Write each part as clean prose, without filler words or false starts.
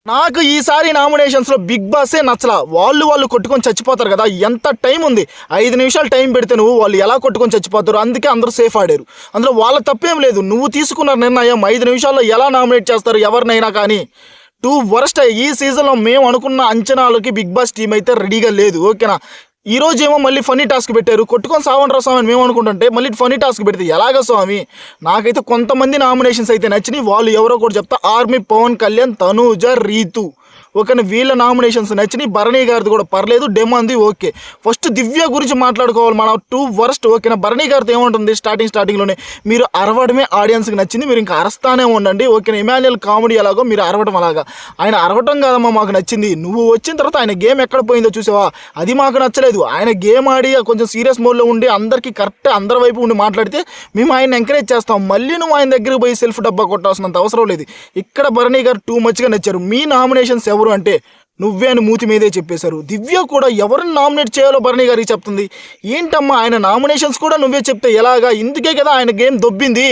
నాకు ఈసారి నామినేషన్స్లో బిగ్ బాసే నచ్చలా. వాళ్ళు కొట్టుకొని చచ్చిపోతారు కదా, ఎంత టైం ఉంది, 5 నిమిషాలు టైం పెడితే నువ్వు వాళ్ళు ఎలా కొట్టుకొని చచ్చిపోతారు, అందుకే అందరూ సేఫ్ ఆడారు. అందులో వాళ్ళ తప్పేం లేదు. నువ్వు తీసుకున్న నిర్ణయం 5 నిమిషాల్లో ఎలా నామినేట్ చేస్తారు ఎవరినైనా కానీ. 2 వరస్ట్. ఈ సీజన్లో మేము అనుకున్న అంచనాలకి బిగ్ బాస్ టీం అయితే రెడీగా లేదు. ఓకేనా. ఈ రోజు ఏమో మళ్ళీ ఫన్నీ టాస్క్ పెట్టారు. కొట్టుకొని సావండ్రా స్వామి అని మేము అనుకుంటుంటే మళ్ళీ ఫన్నీ టాస్క్ పెడితే ఎలాగ స్వామి. నాకైతే కొంతమంది నామినేషన్స్ అయితే నచ్చినాయి. వాళ్ళు ఎవరో కూడా చెప్తా. ఆర్మీ, పవన్ కళ్యాణ్, తనూజ, రీతు. ఓకేనా, వీళ్ళ నామినేషన్స్ నచ్చినాయి. భరణి గారిది కూడా పర్లేదు, డెమాంది ఓకే. ఫస్ట్ దివ్య గురించి మాట్లాడుకోవాలి మనం. 2 వరస్ట్. ఓకేనా. భరణి గారితో ఏముంటుంది, స్టార్టింగ్లోనే మీరు అరవడమే ఆడియన్స్కి నచ్చింది, మీరు ఇంకా అరస్తానే ఉండండి. ఓకేనా. ఇమాన్యుయల్ కామెడీ ఎలాగో మీరు అరవడం అలాగా. ఆయన అరవటం కాదమ్మా మాకు నచ్చింది. నువ్వు వచ్చిన తర్వాత ఆయన గేమ్ ఎక్కడ పోయిందో చూసావా, అది మాకు నచ్చలేదు. ఆయన గేమ్ ఆడి కొంచెం సీరియస్ మోడ్లో ఉండి అందరికీ కరెక్ట్ అందరి వైపు ఉండి మాట్లాడితే మేము ఆయన ఎంకరేజ్ చేస్తాం. మళ్ళీ నువ్వు ఆయన దగ్గరికి పోయి సెల్ఫ్ డబ్బా కొట్టాల్సినంత అవసరం లేదు. ఇక్కడ భరణి గారు టూ మచ్గా నచ్చారు. మీ నామినేషన్స్ ఎవరు అంటే నువ్వే అని మూతి మీదే చెప్పేశారు. దివ్య కూడా ఎవరిని నామినేట్ చేయాలో భరణి గారికి చెప్తుంది. ఏంటమ్మా ఆయన నామినేషన్స్ కూడా నువ్వే చెప్తే ఎలాగా. ఇందుకే కదా ఆయన గేమ్ దొబ్బింది.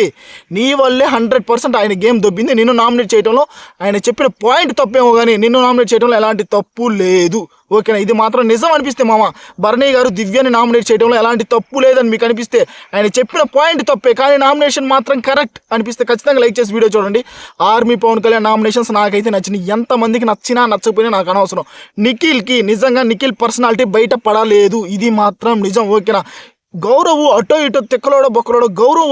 నీ వల్లే 100% ఆయన గేమ్ దొబ్బింది. నిన్ను నామినేట్ చేయడంలో ఆయన చెప్పిన పాయింట్ తప్పేమో కానీ నిన్ను నామినేట్ చేయడంలో ఎలాంటి తప్పు లేదు. ఓకేనా. ఇది మాత్రం నిజం అనిపిస్తే మామ భరణి గారు దివ్యని నామినేట్ చేయడంలో ఎలాంటి తప్పు లేదని మీకు అనిపిస్తే ఆయన చెప్పిన పాయింట్ తప్పే, కానీ నామినేషన్ మాత్రం కరెక్ట్ అనిపిస్తే ఖచ్చితంగా లైక్ చేసి వీడియో చూడండి. ఆర్మీ, పవన్ కళ్యాణ్ నామినేషన్స్ నాకైతే నచ్చినాయి. ఎంతమందికి నచ్చినా నచ్చకపోయినా నాకు అనవసరం. నిఖిల్కి నిజంగా నిఖిల్ పర్సనాలిటీ బయట పడలేదు, ఇది మాత్రం నిజం. ఓకేనా. గౌరవ్ అటో ఇటో తిక్కలోడో బొక్కలోడో గౌరవ్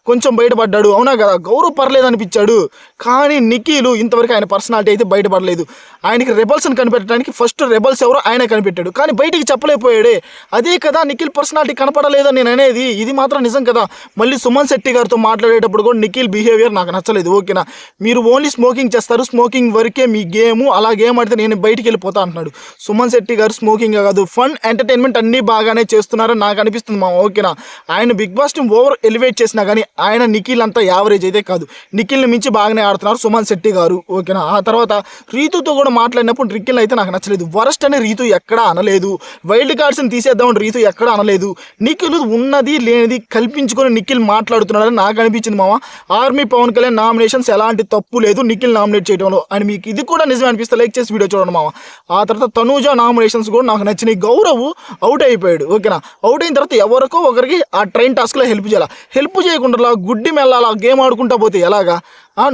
కొంచెం బయటపడ్డాడు, అవునా కదా. గౌరవ్ పర్లేదు అనిపించాడు, కానీ నిఖిల్ ఇంతవరకు ఆయన పర్సనాలిటీ అయితే బయటపడలేదు. ఆయనకి రెబల్స్ని కనిపెట్టడానికి ఫస్ట్ రెబల్స్ ఎవరో ఆయన కనిపెట్టాడు, కానీ బయటికి చెప్పలేకపోయాడే. అదే కదా నిఖిల్ పర్సనాలిటీ కనపడలేదని నేను అనేది, ఇది మాత్రం నిజం కదా. మళ్ళీ సుమన్ శెట్టి గారితో మాట్లాడేటప్పుడు కూడా నిఖిల్ బిహేవియర్ నాకు నచ్చలేదు. ఓకేనా. మీరు ఓన్లీ స్మోకింగ్ చేస్తారు, స్మోకింగ్ వరకే మీ గేము, అలా గేమ్ ఆడితే నేను బయటికి వెళ్ళిపోతా అంటున్నాడు. సుమన్ శెట్టి గారు స్మోకింగ్ కాదు, ఫన్ ఎంటర్టైన్మెంట్ అన్నీ బాగానే చేస్తున్నారని నాకు అనిపిస్తుంది. ఓకేనా. ఆయన Bigg Boss team over elevate చేసినా కానీ ఆయన నిఖిల్ అంతా యావరేజ్ అయితే కాదు. నిఖిల్ని మించి బాగానే ఆడుతున్నారు సుమన్ శెట్టి గారు. ఓకేనా. ఆ తర్వాత రీతుతో కూడా మాట్లాడినప్పుడు నిఖిల్ అయితే నాకు నచ్చలేదు. వరస్ట్ అని రీతు ఎక్కడా అనలేదు. వైల్డ్ కార్డ్స్ని తీసేద్దామని రీతు ఎక్కడా అనలేదు. నిఖిల్ ఉన్నది లేనిది కల్పించుకొని నిఖిల్ మాట్లాడుతున్నాడని నాకు అనిపించింది మామ. ఆర్మీ, పవన్ కళ్యాణ్ నామినేషన్స్ ఎలాంటి తప్పు లేదు నిఖిల్ నామినేట్ చేయడంలో అని మీకు ఇది కూడా నిజం అనిపిస్తే లైక్ చేసి వీడియో చూడండి మామ. ఆ తర్వాత తనూజ నామినేషన్స్ కూడా నాకు నచ్చినాయి. గౌరవ్ అవుట్ అయిపోయాడు. ఓకేనా. అవుట్ అయిన తర్వాత ఎవరికో ఒకరికి ఆ ట్రైన్ టాస్క్లో హెల్ప్ చేయాలి. హెల్ప్ చేయకుండా గుడ్డి మెల్లాల గేమ్ ఆడుకుంటా పోతే ఎలాగా.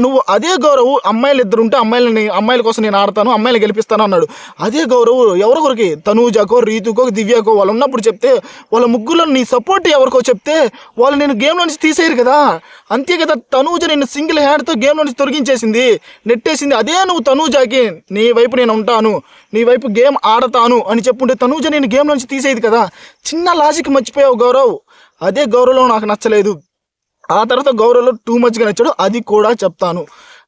నువ్వు అదే గౌరవ్ అమ్మాయిలు ఇద్దరు ఉంటే అమ్మాయిల కోసం నేను ఆడతాను, అమ్మాయిలు గెలిపిస్తాను అన్నాడు. అదే గౌరవ్ ఎవరికొరికి తనూజకో, రీతుకో, దివ్యకో వాళ్ళు ఉన్నప్పుడు చెప్తే వాళ్ళ ముగ్గురులో నీ సపోర్ట్ ఎవరికో చెప్తే వాళ్ళు నేను గేమ్లో నుంచి తీసేయరు కదా. అంతే కదా. తనూజ నేను సింగిల్ హ్యాండ్తో గేమ్లో నుంచి తొలగించేసింది, నెట్టేసింది. అదే నువ్వు తనూజకి నీ వైపు నేను ఉంటాను, నీ వైపు గేమ్ ఆడతాను అని చెప్పుంటే తనూజ నేను గేమ్ నుంచి తీసేది కదా. చిన్న లాజిక్ మర్చిపోయావు గౌరవ్. అదే గౌరవ్లో నాకు నచ్చలేదు. ఆ తర్వాత గౌరవ్లో టూ మచ్గా నచ్చాడు, అది కూడా చెప్తాను.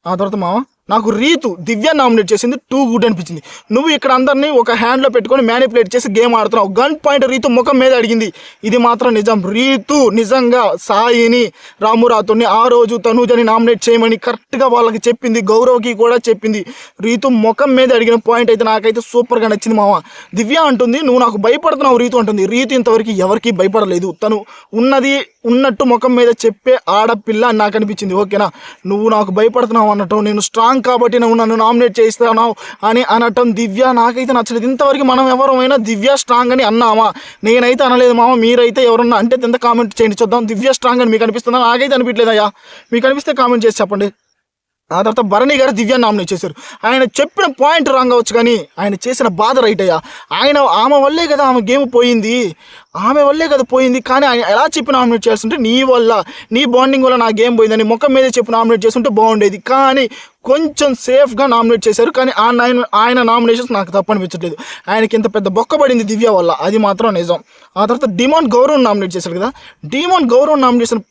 ఆ తర్వాత మామ నాకు రీతు దివ్య నామినేట్ చేసింది టూ గుడ్ అనిపించింది. నువ్వు ఇక్కడ అందరినీ ఒక హ్యాండ్లో పెట్టుకొని మ్యానిపులేట్ చేసి గేమ్ ఆడుతున్నావు. గన్ పాయింట్ రీతు ముఖం మీద అడిగింది, ఇది మాత్రం నిజం. రీతు నిజంగా సాయిని, రామురాతుని ఆ రోజు తనూజని నామినేట్ చేయమని కరెక్ట్గా వాళ్ళకి చెప్పింది, గౌరవ్కి కూడా చెప్పింది. రీతు ముఖం మీద అడిగిన పాయింట్ అయితే నాకైతే సూపర్గా నచ్చింది మామ. దివ్య అంటుంది నువ్వు నాకు భయపడుతున్నావు, రీతు అంటుంది. రీతు ఇంతవరకు ఎవరికి భయపడలేదు, తను ఉన్నది ఉన్నట్టు ముఖం మీద చెప్పే ఆడపిల్ల అని నాకు అనిపించింది. ఓకేనా. నువ్వు నాకు భయపడుతున్నావు అనటం, నేను స్ట్రాంగ్ కాబట్టి నువ్వు నన్ను నామినేట్ చేస్తున్నావు అని అనటం దివ్య నాకైతే నచ్చలేదు. ఇంతవరకు మనం ఎవరైనా దివ్య స్ట్రాంగ్ అని అన్నామా? నేనైతే అనలేదు మామ. మీరైతే ఎవరన్నా అంటే ఎంత కామెంట్ చేయండి చూద్దాం. దివ్య స్ట్రాంగ్ అని మీకు అనిపిస్తుందా? నాకైతే అనిపించలేదయ్యా. మీకు అనిపిస్తే కామెంట్ చేసి చెప్పండి. ఆ తర్వాత భరణి గారు దివ్యాన్ని నామినేట్ చేశారు. ఆయన చెప్పిన పాయింట్ రాంగ్ అవచ్చు, కానీ ఆయన చేసిన బాధ రైట్ అయ్యా. ఆమె వల్లే కదా ఆమె గేమ్ పోయింది, ఆమె వల్లే కదా పోయింది. కానీ ఆయన ఎలా చెప్పి నామినేట్ చేస్తుంటే నీ వల్ల, నీ బాండింగ్ వల్ల నా గేమ్ పోయిందని ముఖం మీదే చెప్పి నామినేట్ చేస్తుంటే బాగుండేది. కానీ కొంచెం సేఫ్గా నామినేట్ చేశారు, కానీ ఆయన నామినేషన్స్ నాకు తప్పనిపించట్లేదు. ఆయనకి ఇంత పెద్ద బొక్క పడింది దివ్య వల్ల, అది మాత్రం నిజం. ఆ తర్వాత డిమాండ్ గౌరవ్ నామినేట్ చేశారు కదా. డిమాండ్ గౌరవ్ నామినేషన్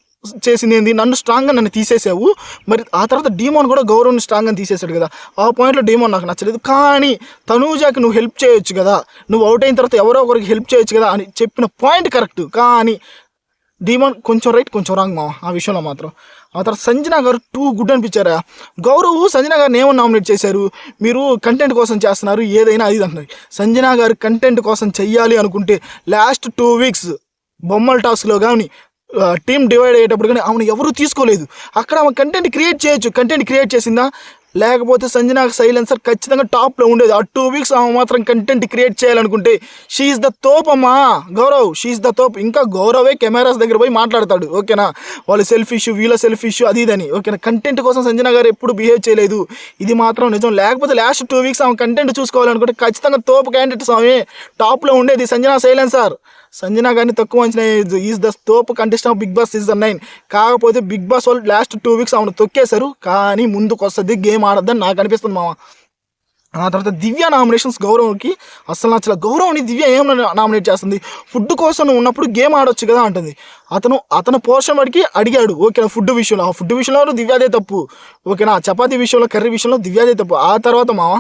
చేసింది ఏంది, నన్ను స్ట్రాంగ్గా నన్ను తీసేసావు. మరి ఆ తర్వాత డీమోన్ కూడా గౌరవ్ని స్ట్రాంగ్గా తీసేశాడు కదా. ఆ పాయింట్లో డీమోన్ నాకు నచ్చలేదు. కానీ తనూజాకి నువ్వు హెల్ప్ చేయొచ్చు కదా, నువ్వు అవుట్ అయిన తర్వాత ఎవరో ఒకరికి హెల్ప్ చేయొచ్చు కదా అని చెప్పిన పాయింట్ కరెక్ట్. కానీ డీమోన్ కొంచెం రైట్ కొంచెం రాంగ్ మా ఆ విషయంలో మాత్రం. ఆ తర్వాత సంజన గారు టూ గుడ్ అనిపించారా. గౌరవ్ సంజన గారిని ఏమని నామినేట్ చేశారు, మీరు కంటెంట్ కోసం చేస్తున్నారు ఏదైనా అది అంటున్నారు. సంజన గారు కంటెంట్ కోసం చెయ్యాలి అనుకుంటే లాస్ట్ 2 వీక్స్ బొమ్మల టాస్క్లో కానీ టీం డివైడ్ అయ్యేటప్పుడు కానీ ఆమెను ఎవరూ తీసుకోలేదు. అక్కడ ఆమె కంటెంట్ క్రియేట్ చేయొచ్చు. కంటెంట్ క్రియేట్ చేసిందా? లేకపోతే సంజన సైలెన్సర్ ఖచ్చితంగా టాప్లో ఉండేది. ఆ 2 వీక్స్ ఆమె మాత్రం కంటెంట్ క్రియేట్ చేయాలనుకుంటే షీఈస్ ద తోప్ అమ్మా. గౌరవ్ షీఈస్ ద తోప్. ఇంకా గౌరవే కెమెరాస్ దగ్గర పోయి మాట్లాడతాడు, ఓకేనా, వాళ్ళు సెల్ఫ్ ఇష్యూ, వీళ్ళ సెల్ఫ్ ఇష్యూ, అది ఇదని, ఓకేనా. కంటెంట్ కోసం సంజన గారు ఎప్పుడు బిహేవ్ చేయలేదు, ఇది మాత్రం నిజం. లేకపోతే లాస్ట్ 2 వీక్స్ ఆమె కంటెంట్ చూసుకోవాలనుకుంటే ఖచ్చితంగా తోపు క్యాండిడేట్ స్వామి, టాప్లో ఉండేది సంజన సైలెన్సర్. సంజన గారిని తక్కువ అంచనా ఈజ్ ద తోపు contestant of Bigg Boss season 9. కాకపోతే బిగ్ బాస్ వాళ్ళు లాస్ట్ 2 వీక్స్ ఆమెను తొక్కేశారు, కానీ ముందుకు వస్తుంది, గేమ్ ఆడద్దని నాకు అనిపిస్తుంది మామ. ఆ తర్వాత దివ్య నామినేషన్స్ గౌరవ్కి అసలు నచ్చలేదు. గౌరవ్ని దివ్య ఏం నామినేట్ చేస్తుంది, ఫుడ్ కోసం ఉన్నప్పుడు గేమ్ ఆడొచ్చు కదా అంటుంది. అతను పోర్షన్ వాడికి అడిగాడు, ఓకేనా, ఫుడ్ విషయంలో. ఆ ఫుడ్ విషయంలో దివ్యాదే తప్పు, ఓకేనా. చపాతీ విషయంలో, కర్రీ విషయంలో దివ్యాదే తప్పు. ఆ తర్వాత మామ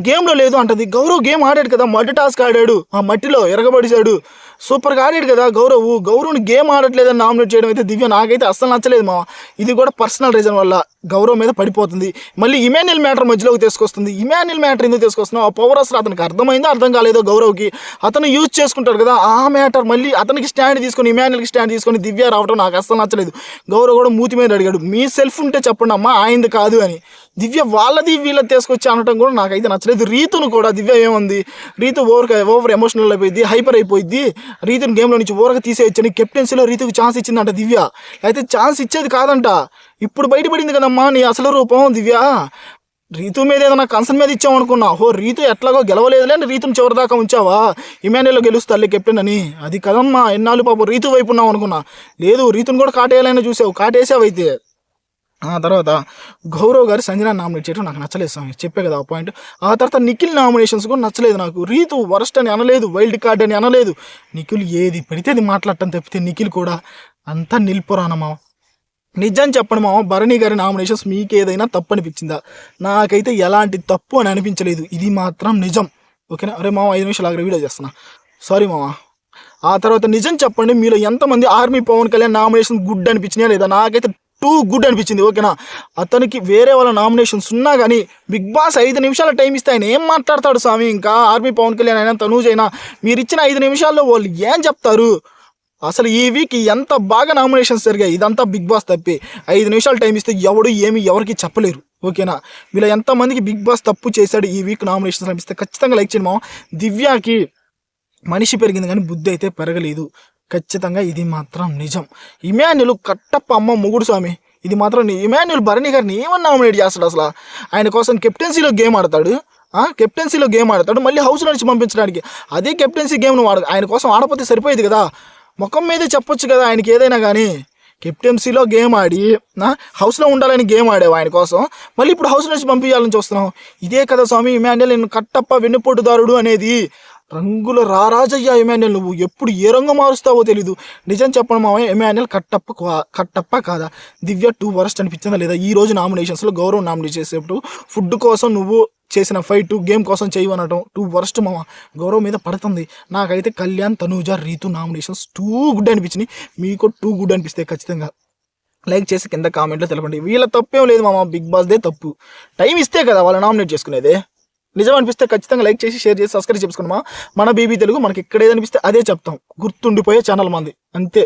గేమ్లో లేదు అంటది. గౌరవ్ గేమ్ ఆడాడు కదా, మట్టి టాస్క్ ఆడాడు, ఆ మట్టిలో ఎరగబడిశాడు, సూపర్గా ఆడాడు కదా గౌరవ్ని గేమ్ ఆడట్లేదని నామినేట్ చేయడం అయితే దివ్య నాకైతే అస్సలు నచ్చలేదు మా. ఇది కూడా పర్సనల్ రీజన్ వల్ల గౌరవ్ మీద పడిపోతుంది. మళ్ళీ ఇమాన్యుల్ మ్యాటర్ మధ్యలోకి తీసుకొస్తుంది. ఇమాన్యుల్ మ్యాటర్ ఎందుకు తీసుకొస్తున్నావు, ఆ పవర్ అసలు అతనికి అర్థమైందో అర్థం కాలేదో గౌరవ్కి, అతను యూజ్ చేసుకుంటాడు కదా ఆ మ్యాటర్. మళ్ళీ అతనికి స్టాండ్ తీసుకొని, ఇమాన్యుల్కి స్టాండ్ తీసుకొని దివ్య రావడం నాకు అస్సలు నచ్చలేదు. గౌరవ్ కూడా మూతి మీద అడిగాడు, మీ సెల్ఫ్ ఉంటే చెప్పండి అమ్మా, ఆయనది కాదు అని. దివ్య వాళ్ళది వీళ్ళది తీసుకొచ్చి అనటం కూడా నాకైతే నచ్చలేదు. రీతును కూడా దివ్య ఏముంది, రీతు ఓవర్ ఎమోషనల్ అయిపోయింది, హైపర్ అయిపోయింది. రీతుని గేమ్లో నుంచి ఓవర్గా తీసేయచ్చని కెప్టెన్సీలో రీతుకు ఛాన్స్ ఇచ్చిందంట దివ్య. అయితే ఛాన్స్ ఇచ్చేది కాదంట, ఇప్పుడు బయటపడింది కదమ్మా నీ అసలు రూపం దివ్య. రీతు మీద ఏదైనా కన్సర్న్ మీద ఇచ్చామనుకున్నా, రీతు ఎట్లాగో గెలవలేదులే అని రీతుని చివరిదాకా ఉంచావా, ఇమాన్యుల్లో గెలుస్తాలే కెప్టెన్ అని. అది కదమ్మా, ఎన్నాళ్ళు పాపం రీతు వైపు ఉన్నావు అనుకున్నా, లేదు రీతుని కూడా కాటేయాలని చూసావు, కాటేసావైతే. ఆ తర్వాత గౌరవ్ గారు సంజన నామినేట్ చేయడం నాకు నచ్చలేదు స్వామి, చెప్పే కదా ఆ పాయింట్. ఆ తర్వాత నిఖిల్ నామినేషన్స్ కూడా నచ్చలేదు నాకు. రీతు వరస్ట్ అని అనలేదు, వైల్డ్ కార్డ్ అని అనలేదు. నిఖిల్ ఏది పడితే అది మాట్లాడటం తప్పితే నిఖిల్ కూడా అంతా నిల్పురానమ్మా. నిజం చెప్పండి మామ, భరణి గారి నామినేషన్స్ మీకు ఏదైనా తప్పు అనిపించిందా? నాకైతే ఎలాంటి తప్పు అని అనిపించలేదు, ఇది మాత్రం నిజం, ఓకేనా. అరే మామ 5 నిమిషాలు ఆగ్రహ వీడియో చేస్తున్నా, సారీ మామ. ఆ తర్వాత నిజం చెప్పండి, మీలో ఎంతమంది army Pawan Kalyan nomination good అనిపించినాయా లేదా? నాకైతే టూ గుడ్ అనిపించింది, ఓకేనా. అతనికి వేరే వాళ్ళ నామినేషన్స్ ఉన్నా కానీ బిగ్ బాస్ 5 నిమిషాల టైం ఇస్తే ఆయన ఏం మాట్లాడతాడు స్వామి. ఇంకా ఆర్మీ పవన్ కళ్యాణ్ అయినా తనూజ్ అయినా మీరు ఇచ్చిన 5 నిమిషాల్లో వాళ్ళు ఏం చెప్తారు? అసలు ఈ వీక్ ఎంత బాగా నామినేషన్స్ జరిగాయి, ఇదంతా బిగ్ బాస్ తప్పి. 5 నిమిషాలు టైం ఇస్తే ఎవడు ఏమి ఎవరికి చెప్పలేరు, ఓకేనా. వీళ్ళ ఎంతమందికి బిగ్ బాస్ తప్పు చేశాడు ఈ వీక్ నామినేషన్స్ అనిపిస్తే ఖచ్చితంగా లైక్ చేయండి మామ. దివ్యాకి మనిషి పెరిగింది కానీ బుద్ధి అయితే పెరగలేదు, ఖచ్చితంగా ఇది మాత్రం నిజం. ఇమాన్యుల్ కట్టప్ప అమ్మ మొగుడు స్వామి, ఇది మాత్రం ఇమాన్యుల్ భరణి గారిని ఏమన్నా నామినేట్ చేస్తాడు అసలు. ఆయన కోసం కెప్టెన్సీలో గేమ్ ఆడతాడు, మళ్ళీ హౌస్లో నుంచి పంపించడానికి. అదే కెప్టెన్సీ గేమ్ నువ్వు ఆయన కోసం ఆడపోతే సరిపోయేది కదా, ముఖం మీదే చెప్పొచ్చు కదా ఆయనకి ఏదైనా కానీ. కెప్టెన్సీలో గేమ్ ఆడి హౌస్లో ఉండాలని గేమ్ ఆడావు ఆయన కోసం, మళ్ళీ ఇప్పుడు హౌస్ నుంచి పంపించాలని చూస్తున్నావు. ఇదే కదా స్వామి ఇమాన్యుల్ నేను కట్టప్ప వెన్నుపోటుదారుడు అనేది. రంగుల రారాజయ్యా ఇమాన్యుల్, నువ్వు ఎప్పుడు ఏ రంగు మారుస్తావో తెలీదు. నిజం చెప్పడం మామయ్య, ఇమాన్యుల్ కట్టప్ప కాదా? దివ్య 2 వరస్ట్ అనిపించిందా లేదా? ఈ రోజు నామినేషన్స్లో గౌరవ్ నామినేట్ చేసేటప్పుడు ఫుడ్ కోసం నువ్వు చేసిన ఫైట్ గేమ్ కోసం చేయవనటం 2 వరస్ట్ మామ, గౌరవ్ మీద పడుతుంది. నాకైతే కళ్యాణ్, తనూజ, రీతు నామినేషన్స్ 2 గుడ్ అనిపించినాయి. మీకు 2 గుడ్ అనిపిస్తే ఖచ్చితంగా లైక్ చేసి కింద కామెంట్లో తెలపండి. వీళ్ళ తప్పేం లేదు మామ, బిగ్ బాస్దే తప్పు. టైం ఇస్తే కదా వాళ్ళు నామినేట్ చేసుకునేదే. నిజం అనిపిస్తే ఖచ్చితంగా లైక్ చేసి షేర్ చేసి సబ్స్క్రైబ్ చేసుకున్నామా. మన బీబీ తెలుగు మనకి ఇక్కడ ఏదనిపిస్తే అదే చెప్తాం, గుర్తుండిపోయే ఛానల్ మంది, అంతే.